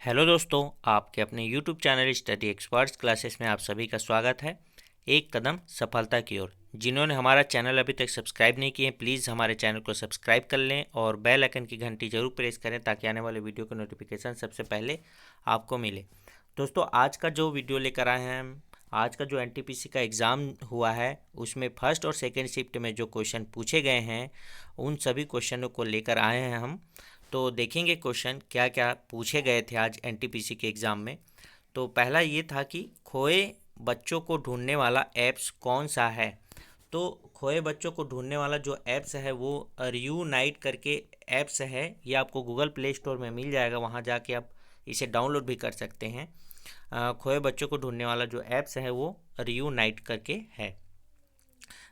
Hello दोस्तों, आपके अपने YouTube channel study experts classes में आप सभी का स्वागत है। एक कदम सफलता की ओर। जिन्होंने हमारा चैनल अभी तक सब्सक्राइब नहीं किए, प्लीज़ हमारे चैनल को सब्सक्राइब कर लें और बेल आइकन की घंटी जरूर प्रेस करें ताकि आने वाले वीडियो की नोटिफिकेशन सबसे पहले आपको मिले। दोस्तों, आज का जो वीडियो लेकर आए हैं हम, आज का जो एनटीपीसी का एग्ज़ाम हुआ है उसमें फर्स्ट और सेकेंड शिफ्ट में जो क्वेश्चन पूछे गए हैं उन सभी क्वेश्चनों को लेकर आए हैं हम। तो देखेंगे क्वेश्चन क्या क्या पूछे गए थे आज एनटीपीसी के एग्ज़ाम में। तो पहला ये था कि खोए बच्चों को ढूंढने वाला ऐप्स कौन सा है। तो खोए बच्चों को ढूंढने वाला जो ऐप्स है वो रियूनाइट करके ऐप्स है। ये आपको गूगल प्ले स्टोर में मिल जाएगा, वहाँ जाके आप इसे डाउनलोड भी कर सकते हैं। खोए बच्चों को ढूंढने वाला जो ऐप्स है वो रियूनाइट करके है।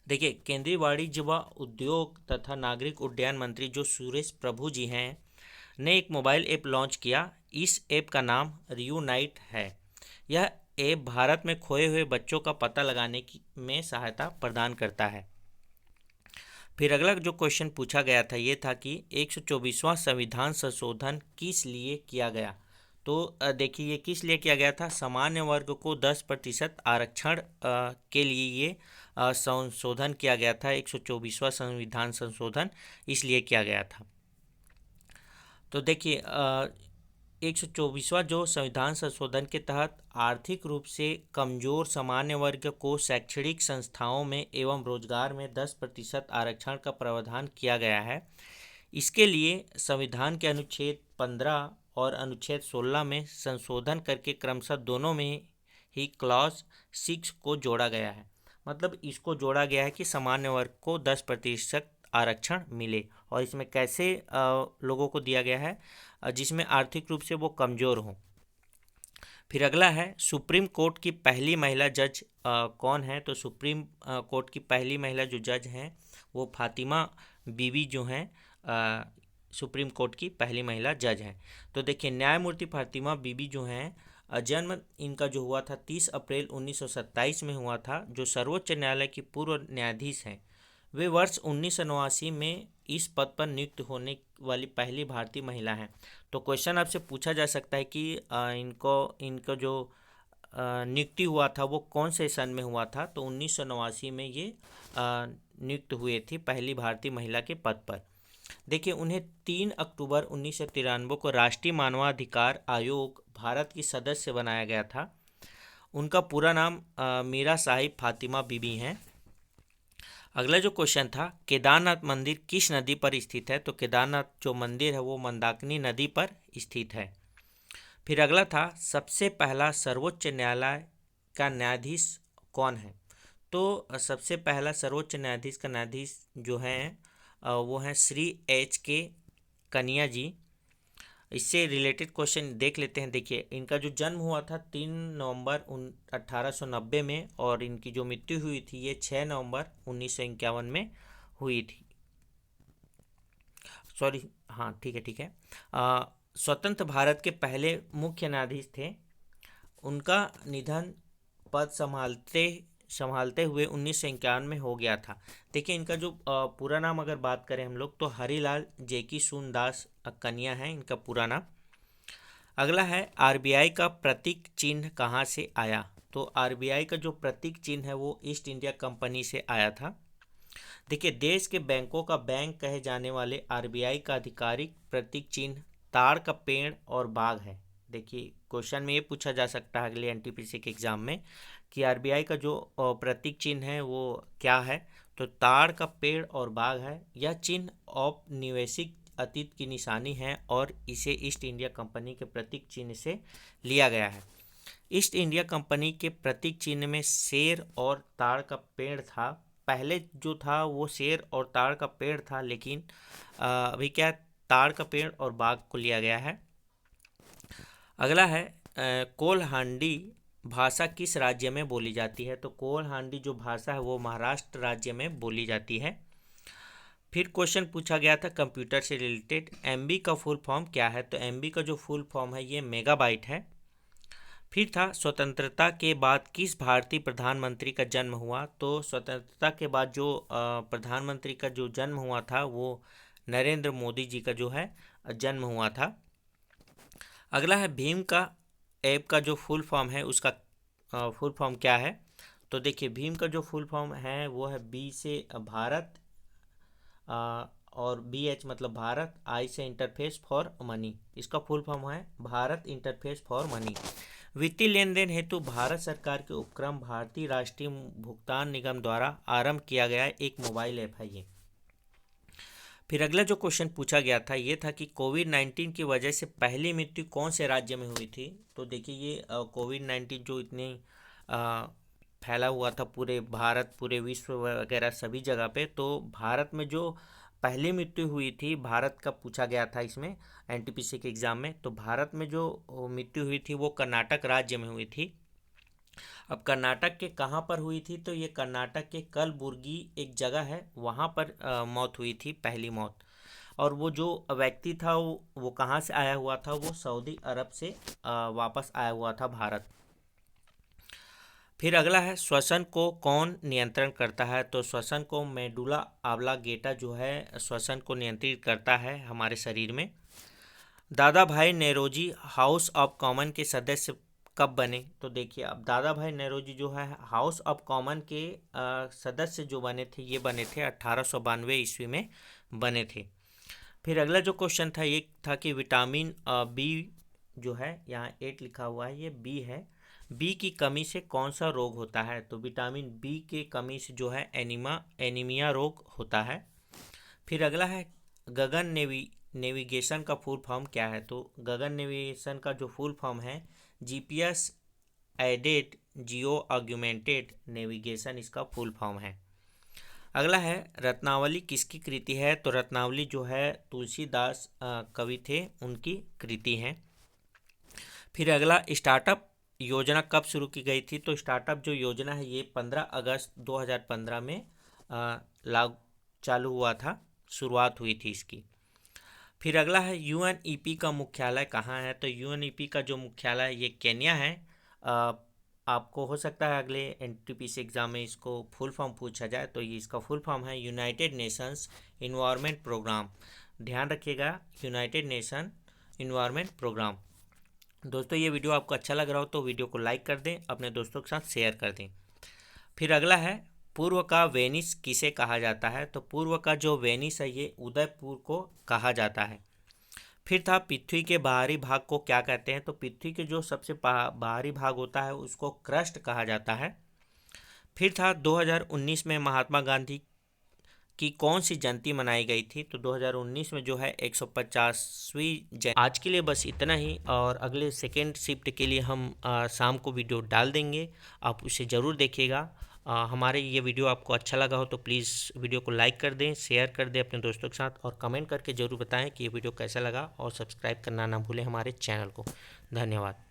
देखिए, केंद्रीय वाणिज्य व उद्योग तथा नागरिक उड्डयन मंत्री जो सुरेश प्रभु जी हैं ने एक मोबाइल ऐप लॉन्च किया। इस ऐप का नाम रियूनाइट है। यह ऐप भारत में खोए हुए बच्चों का पता लगाने की में सहायता प्रदान करता है। फिर अगला जो क्वेश्चन पूछा गया था ये था कि 124वां संविधान संशोधन किस लिए किया गया। तो देखिए, ये किस लिए किया गया था। सामान्य वर्ग को 10% आरक्षण के लिए ये संशोधन किया गया था। 124वां संविधान संशोधन इसलिए किया गया था। तो देखिए, 124वां जो संविधान संशोधन के तहत आर्थिक रूप से कमजोर सामान्य वर्ग को शैक्षणिक संस्थाओं में एवं रोजगार में 10% आरक्षण का प्रावधान किया गया है। इसके लिए संविधान के अनुच्छेद 15 और अनुच्छेद 16 में संशोधन करके क्रमशः दोनों में ही क्लॉज 6 को जोड़ा गया है। मतलब इसको जोड़ा गया है कि सामान्य वर्ग को 10% आरक्षण मिले। और इसमें कैसे लोगों को दिया गया है, जिसमें आर्थिक रूप से वो कमज़ोर हों। फिर अगला है सुप्रीम कोर्ट की पहली महिला जज कौन है। तो सुप्रीम कोर्ट की पहली महिला जो जज हैं वो फातिमा बीबी जो हैं सुप्रीम कोर्ट की पहली महिला जज हैं। तो देखिए, न्यायमूर्ति फातिमा बीबी जो हैं, जन्म इनका जो हुआ था 30 अप्रैल 1927 में हुआ था। जो सर्वोच्च न्यायालय की पूर्व न्यायाधीश हैं, वे वर्ष 1989 में इस पद पर नियुक्त होने वाली पहली भारतीय महिला हैं। तो क्वेश्चन आपसे पूछा जा सकता है कि इनको जो नियुक्ति हुआ था वो कौन से सन में हुआ था। तो 1989 में ये नियुक्त हुए थी पहली भारतीय महिला के पद पर। देखिए, उन्हें 3 अक्टूबर 1993 को राष्ट्रीय मानवाधिकार आयोग भारत की सदस्य बनाया गया था। उनका पूरा नाम मीरा साहिब फातिमा बीबी हैं। अगला जो क्वेश्चन था, केदारनाथ मंदिर किस नदी पर स्थित है। तो केदारनाथ जो मंदिर है वो मंदाकिनी नदी पर स्थित है। फिर अगला था, सबसे पहला सर्वोच्च न्यायालय का न्यायाधीश कौन है। तो सबसे पहला सर्वोच्च न्यायाधीश का न्यायाधीश जो हैं वो हैं श्री H.K. कनिया जी। इससे रिलेटेड क्वेश्चन देख लेते हैं। देखिए, इनका जो जन्म हुआ था 3 नवंबर 1890 में और इनकी जो मृत्यु हुई थी ये 6 नवंबर 1951 में हुई थी। सॉरी, हाँ ठीक है। स्वतंत्र भारत के पहले मुख्य न्यायाधीश थे। उनका निधन पद संभालते संभालते हुए 1951 में हो गया था। देखिए, इनका जो पूरा नाम अगर बात करें हम लोग तो हरिलाल जेकी सून दास कन्या है इनका पूरा नाम। अगला है, आरबीआई का प्रतीक चिन्ह कहाँ से आया। तो आरबीआई का जो प्रतीक चिन्ह है वो ईस्ट इंडिया कंपनी से आया था। देखिए, देश के बैंकों का बैंक कहे जाने वाले आरबीआई का आधिकारिक प्रतीक चिन्ह ताड़ का पेड़ और बाघ है। देखिए, क्वेश्चन में ये पूछा जा सकता है अगले एनटीपीसी के एग्जाम में कि आरबीआई का जो प्रतीक चिन्ह है वो क्या है। तो ताड़ का पेड़ और बाघ है। यह चिन्ह औपनिवेशिक अतीत की निशानी है और इसे ईस्ट इंडिया कंपनी के प्रतीक चिन्ह से लिया गया है। ईस्ट इंडिया कंपनी के प्रतीक चिन्ह में शेर और ताड़ का पेड़ था। पहले जो था वो शेर और ताड़ का पेड़ था, लेकिन अभी क्या ताड़ का पेड़ और बाघ को लिया गया है। अगला है, कोल्हांडी भाषा किस राज्य में बोली जाती है। तो कोल्हांडी जो भाषा है वो महाराष्ट्र राज्य में बोली जाती है। फिर क्वेश्चन पूछा गया था कंप्यूटर से रिलेटेड, एमबी का फुल फॉर्म क्या है। तो एमबी का जो फुल फॉर्म है ये मेगाबाइट है। फिर था, स्वतंत्रता के बाद किस भारतीय प्रधानमंत्री का जन्म हुआ। तो स्वतंत्रता के बाद जो प्रधानमंत्री का जो जन्म हुआ था वो नरेंद्र मोदी जी का जो है जन्म हुआ था। अगला है भीम का ऐप का जो फुल फॉर्म है उसका फुल फॉर्म क्या है। तो देखिए भीम का जो फुल फॉर्म है वो है बी से भारत, और बी एच मतलब भारत, आई से इंटरफेस फॉर मनी। इसका फुल फॉर्म है भारत इंटरफेस फॉर मनी। वित्तीय लेन देन हेतु भारत सरकार के उपक्रम भारतीय राष्ट्रीय भुगतान निगम द्वारा आरंभ किया गया एक मोबाइल ऐप है ये। फिर अगला जो क्वेश्चन पूछा गया था ये था कि कोविड-19 की वजह से पहली मृत्यु कौन से राज्य में हुई थी। तो देखिए ये कोविड-19 जो इतने अ, फैला हुआ था पूरे भारत, पूरे विश्व वगैरह सभी जगह पे, तो भारत में जो पहली मृत्यु हुई थी, भारत का पूछा गया था इसमें एनटीपीसी के एग्ज़ाम में। तो भारत में जो मृत्यु हुई थी वो कर्नाटक राज्य में हुई थी। अब कर्नाटक के कहाँ पर हुई थी, तो ये कर्नाटक के कलबुर्गी एक जगह है, वहाँ पर मौत हुई थी, पहली मौत। और वो जो व्यक्ति था वो कहाँ से आया हुआ था, वो सऊदी अरब से वापस आया हुआ था भारत। फिर अगला है श्वसन को कौन नियंत्रण करता है। तो श्वसन को मेडुला ऑब्लांगेटा जो है श्वसन को नियंत्रित करता है हमारे शरीर में। दादा भाई नेरोजी हाउस ऑफ कॉमन के सदस्य कब बने। तो देखिए अब दादा भाई नेरोजी जो है हाउस ऑफ कॉमन के सदस्य जो बने थे ये बने थे 1892 ईस्वी में बने थे। फिर अगला जो क्वेश्चन था ये था कि विटामिन बी जो है, यहाँ 8 लिखा हुआ है, ये बी है। बी की कमी से कौन सा रोग होता है। तो विटामिन बी के कमी से जो है एनीमिया रोग होता है। फिर अगला है गगन नेविगेशन का फुल फॉर्म क्या है। तो गगन नेविगेशन का जो फुल फॉर्म है जीपीएस एडेड जियो ऑग्यूमेंटेड नेविगेशन, इसका फुल फॉर्म है। अगला है रत्नावली किसकी कृति है। तो रत्नावली जो है तुलसीदास कवि थे, उनकी कृति है। फिर अगला स्टार्टअप योजना कब शुरू की गई थी। तो स्टार्टअप जो योजना है ये 15 अगस्त 2015 में लागू चालू हुआ था, शुरुआत हुई थी इसकी। फिर अगला है यूएनईपी का मुख्यालय कहाँ है। तो यूएनईपी का जो मुख्यालय है ये केन्या है। आपको हो सकता है अगले एनटीपीसी एग्जाम में इसको फुल फॉर्म पूछा जाए, तो ये इसका फुल फॉर्म है यूनाइटेड नेशंस इन्वायरमेंट प्रोग्राम। ध्यान रखिएगा, यूनाइटेड नेशन इन्वायरमेंट प्रोग्राम। दोस्तों ये वीडियो आपको अच्छा लग रहा हो तो वीडियो को लाइक कर दें, अपने दोस्तों के साथ शेयर कर दें। फिर अगला है पूर्व का वेनिस किसे कहा जाता है। तो पूर्व का जो वेनिस है ये उदयपुर को कहा जाता है। फिर था पृथ्वी के बाहरी भाग को क्या कहते हैं। तो पृथ्वी के जो सबसे बाहरी भाग होता है उसको क्रस्ट कहा जाता है। फिर था 2019 में महात्मा गांधी की कौन सी जयंती मनाई गई थी। तो 2019 में जो है 150वीं जयंती। आज के लिए बस इतना ही, और अगले सेकेंड शिफ्ट के लिए हम शाम को वीडियो डाल देंगे, आप उसे ज़रूर देखिएगा। हमारे ये वीडियो आपको अच्छा लगा हो तो प्लीज़ वीडियो को लाइक कर दें, शेयर कर दें अपने दोस्तों के साथ, और कमेंट करके ज़रूर बताएं कि ये वीडियो कैसा लगा, और सब्सक्राइब करना ना भूलें हमारे चैनल को। धन्यवाद।